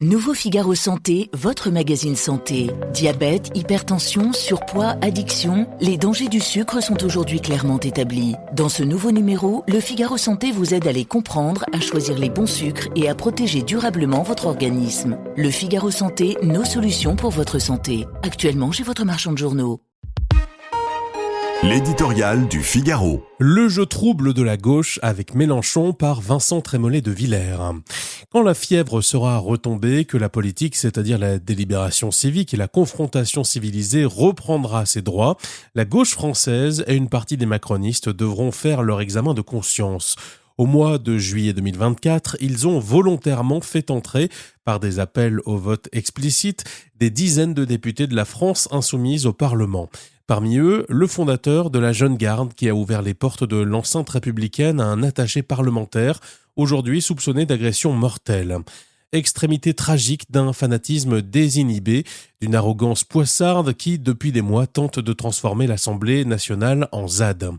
Nouveau Figaro Santé, votre magazine santé. Diabète, hypertension, surpoids, addiction, les dangers du sucre sont aujourd'hui clairement établis. Dans ce nouveau numéro, le Figaro Santé vous aide à les comprendre, à choisir les bons sucres et à protéger durablement votre organisme. Le Figaro Santé, nos solutions pour votre santé. Actuellement chez votre marchand de journaux. L'éditorial du Figaro. Le jeu trouble de la gauche avec Mélenchon par Vincent Trémollet de Villers. Quand la fièvre sera retombée, que la politique, c'est-à-dire la délibération civique et la confrontation civilisée reprendra ses droits, la gauche française et une partie des macronistes devront faire leur examen de conscience. Au mois de juillet 2024, ils ont volontairement fait entrer, par des appels au vote explicite, des dizaines de députés de la France insoumise au Parlement. Parmi eux, le fondateur de la Jeune Garde qui a ouvert les portes de l'enceinte républicaine à un attaché parlementaire, aujourd'hui soupçonné d'agression mortelle. Extrémité tragique d'un fanatisme désinhibé, d'une arrogance poissarde qui, depuis des mois, tente de transformer l'Assemblée nationale en ZAD.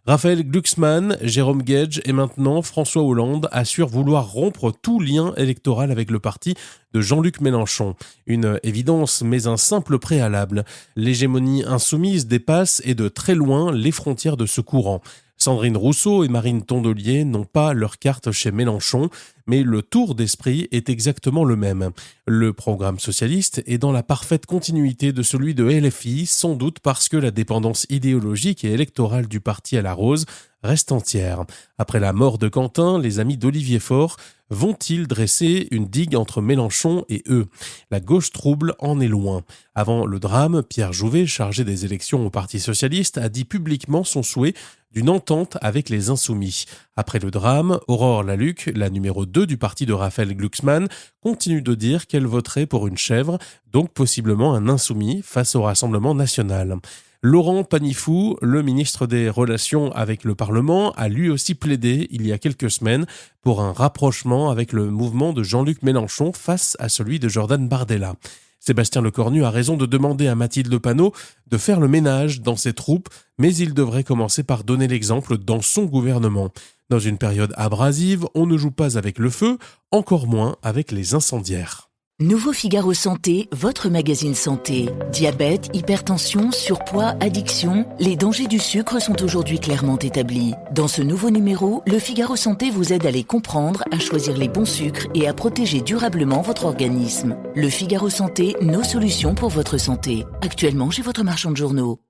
Raphaël Glucksmann, Jérôme Guedj et maintenant François Hollande assurent vouloir rompre tout lien électoral avec le parti de Jean-Luc Mélenchon. Une évidence, mais un simple préalable. L'hégémonie insoumise dépasse et de très loin les frontières de ce courant. Sandrine Rousseau et Marine Tondelier n'ont pas leur carte chez Mélenchon, mais le tour d'esprit est exactement le même. Le programme socialiste est dans la parfaite continuité de celui de LFI, sans doute parce que la dépendance idéologique et électorale du parti à la rose reste entière. Après la mort de Quentin, les amis d'Olivier Faure vont-ils dresser une digue entre Mélenchon et eux ? La gauche trouble en est loin. Avant le drame, Pierre Jouvet, chargé des élections au Parti socialiste, a dit publiquement son souhait d'une entente avec les Insoumis. Après le drame, Aurore Lalucq, la numéro 2 du parti de Raphaël Glucksmann, continue de dire qu'elle voterait pour une chèvre, donc possiblement un insoumis face au Rassemblement national. Laurent Panifou, le ministre des Relations avec le Parlement, a lui aussi plaidé il y a quelques semaines pour un rapprochement avec le mouvement de Jean-Luc Mélenchon face à celui de Jordan Bardella. Sébastien Lecornu a raison de demander à Mathilde Panot de faire le ménage dans ses troupes, mais il devrait commencer par donner l'exemple dans son gouvernement. Dans une période abrasive, on ne joue pas avec le feu, encore moins avec les incendiaires. Nouveau Figaro Santé, votre magazine santé. Diabète, hypertension, surpoids, addiction, les dangers du sucre sont aujourd'hui clairement établis. Dans ce nouveau numéro, le Figaro Santé vous aide à les comprendre, à choisir les bons sucres et à protéger durablement votre organisme. Le Figaro Santé, nos solutions pour votre santé. Actuellement chez votre marchand de journaux.